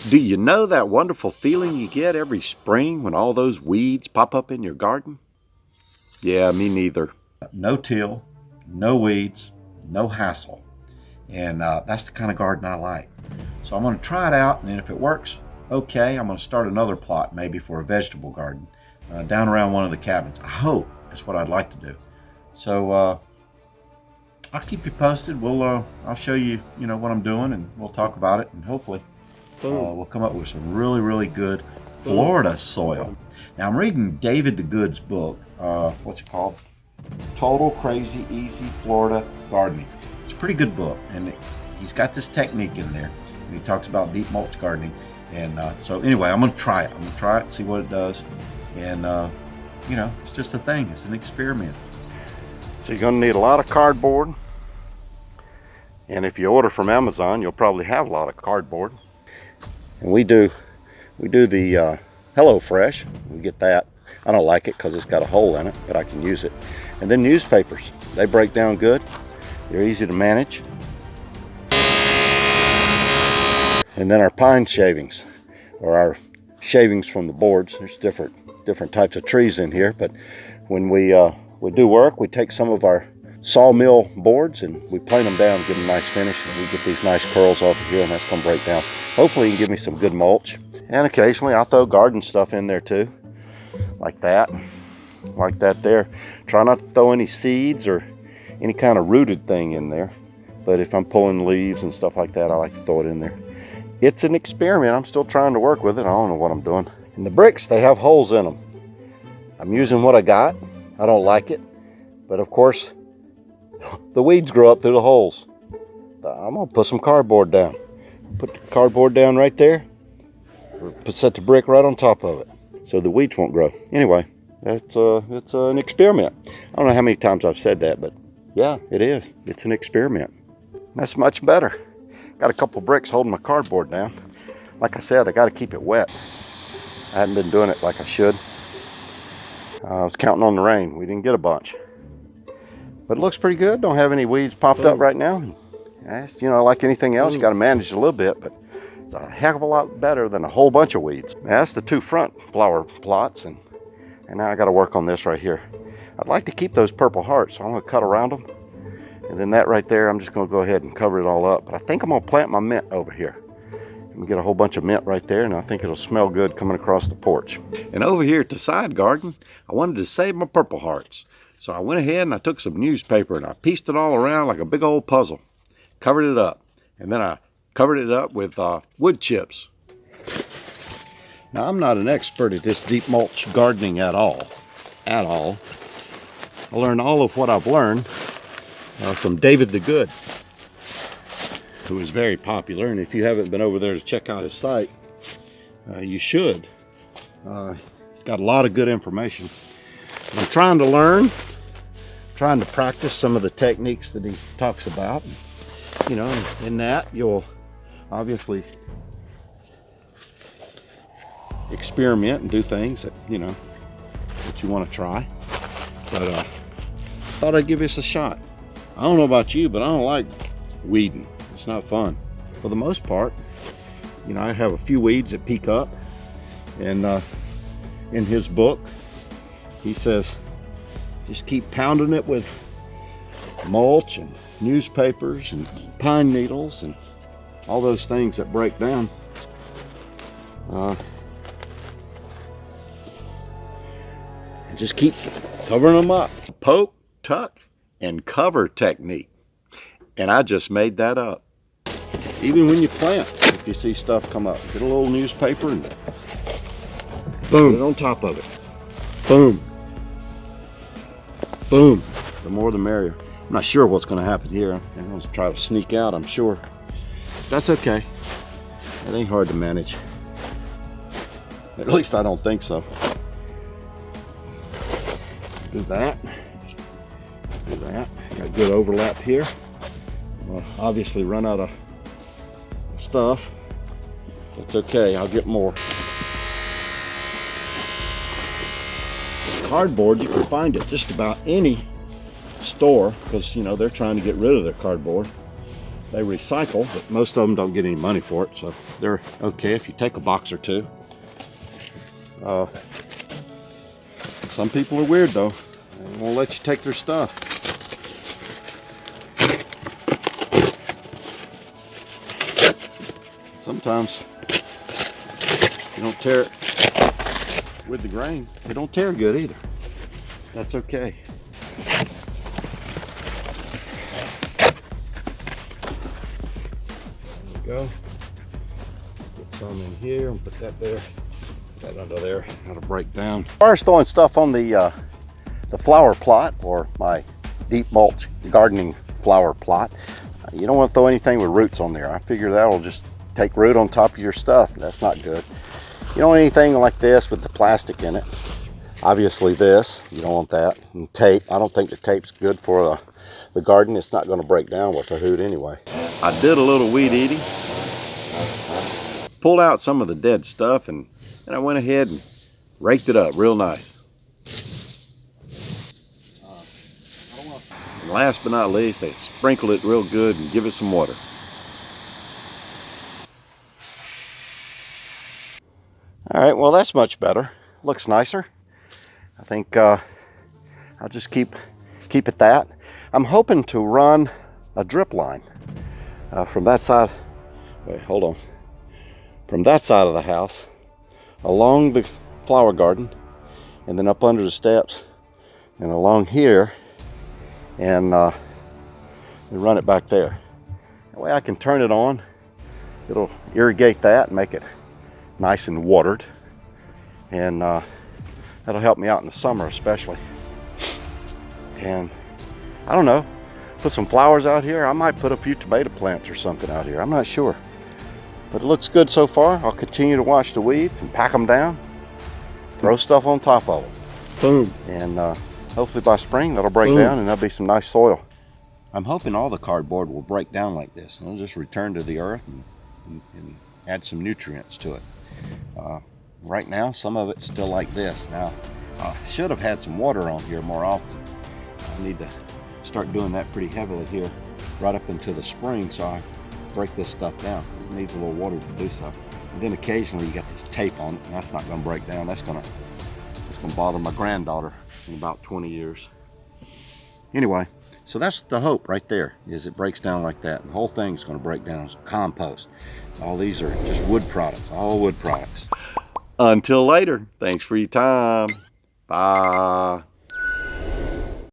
Do you know that wonderful feeling you get every spring when all those weeds pop up in your garden? Yeah, me neither. No till, no weeds, no hassle. And that's the kind of garden I like. So I'm going to try it out, and then if it works, okay, I'm going to start another plot, maybe for a vegetable garden, down around one of the cabins. I hope that's what I'd like to do. So I'll keep you posted. I'll show you, what I'm doing, and we'll talk about it, and hopefully we'll come up with some really, really good Florida soil. Now I'm reading David the Good's book. What's it called? Total Crazy Easy Florida Gardening. It's a pretty good book, and he's got this technique in there, and he talks about deep mulch gardening. And so anyway, I'm going to try it. I'm going to try it, see what it does, and it's just a thing. It's an experiment. So you're going to need a lot of cardboard, and if you order from Amazon, you'll probably have a lot of cardboard. And we do the Hello Fresh. We get that. I don't like it because it's got a hole in it, but I can use it. And then newspapers. They break down good. They're easy to manage. And then our pine shavings, or our shavings from the boards. There's different types of trees in here, but when we do work, we take some of our sawmill boards and we plane them down, give them a nice finish, and we get these nice curls off of here, and that's going to break down. Hopefully you can give me some good mulch. And occasionally I'll throw garden stuff in there too, like that there. Try not to throw any seeds or any kind of rooted thing in there, but if I'm pulling leaves and stuff like that, I like to throw it in there. It's an experiment. I'm still trying to work with it. I don't know what I'm doing. And the bricks, they have holes in them. I'm using what I got. I don't like it, but of course the weeds grow up through the holes. I'm gonna put some cardboard down. Put the cardboard down right there, or set the brick right on top of it so the weeds won't grow. Anyway, it's an experiment. I don't know how many times I've said that, but yeah, it is. It's an experiment. That's much better. Got a couple bricks holding my cardboard down. Like I said, I got to keep it wet. I hadn't been doing it like I should. I was counting on the rain. We didn't get a bunch, but it looks pretty good. Don't have any weeds popped up right now. That's, like anything else, you got to manage it a little bit, but it's a heck of a lot better than a whole bunch of weeds. Now, that's the two front flower plots, and now I got to work on this right here. I'd like to keep those purple hearts, so I'm going to cut around them. And then that right there, I'm just going to go ahead and cover it all up. But I think I'm going to plant my mint over here. And get a whole bunch of mint right there, and I think it'll smell good coming across the porch. And over here at the side garden, I wanted to save my purple hearts. So I went ahead and I took some newspaper and I pieced it all around like a big old puzzle. Covered it up. And then I covered it up with wood chips. Now, I'm not an expert at this deep mulch gardening at all. I learned all of what I've learned from David the Good, who is very popular. And if you haven't been over there to check out his site, you should. He's got a lot of good information. I'm trying to learn, trying to practice some of the techniques that he talks about. In that you'll obviously experiment and do things that that you want to try. But thought I'd give this a shot. I don't know about you, but I don't like weeding. It's not fun. For the most part, I have a few weeds that peek up, and in his book he says just keep pounding it with mulch and newspapers and pine needles and all those things that break down. And just keep covering them up. Poke, tuck, and cover technique. And I just made that up. Even when you plant, if you see stuff come up, get a little newspaper and boom, put it on top of it. Boom. Boom. The more the merrier. I'm not sure what's going to happen here. I'm going to try to sneak out, I'm sure. That's okay. It ain't hard to manage. At least I don't think so. Do that. Do that. Got good overlap here. I'll obviously run out of stuff. That's okay. I'll get more. Cardboard, you can find it just about any store, because they're trying to get rid of their cardboard. They recycle, but most of them don't get any money for it, so they're okay if you take a box or two. Some people are weird though. They won't let you take their stuff. Sometimes you don't tear it with the grain. They don't tear good either. That's okay. There we go. Put some in here and put that there. That under there. That'll break down. As far as throwing stuff on the flower plot, or my Deep Mulch Gardening flower plot, you don't want to throw anything with roots on there. I figure that'll just take root on top of your stuff. That's not good. You don't want anything like this with the plastic in it. Obviously this, you don't want that. And tape, I don't think the tape's good for the garden. It's not going to break down with a hoot anyway. I did a little weed eating. Pulled out some of the dead stuff and I went ahead and raked it up real nice. And last but not least, I sprinkled it real good and give it some water. All right, well that's much better. Looks nicer. I think I'll just keep it that. I'm hoping to run a drip line from that side. Wait, hold on. From that side of the house, along the flower garden, and then up under the steps, and along here, and run it back there. That way I can turn it on. It'll irrigate that and make it nice and watered, and that'll help me out in the summer especially. And I don't know, put some flowers out here. I might put a few tomato plants or something out here. I'm not sure, but it looks good so far. I'll continue to watch the weeds and pack them down, throw stuff on top of them. Boom. And hopefully by spring that'll break down and there'll be some nice soil. I'm hoping all the cardboard will break down like this and it'll just return to the earth and add some nutrients to it. Right now some of it's still like this. Now I should have had some water on here more often. I need to start doing that pretty heavily here right up into the spring, so I break this stuff down. It needs a little water to do so. And then occasionally you got this tape on it, and that's not going to break down. It's going to bother my granddaughter in about 20 years. Anyway, so that's the hope right there, is it breaks down like that. And the whole thing is going to break down as compost. All these are just wood products, all wood products. Until later, thanks for your time. Bye.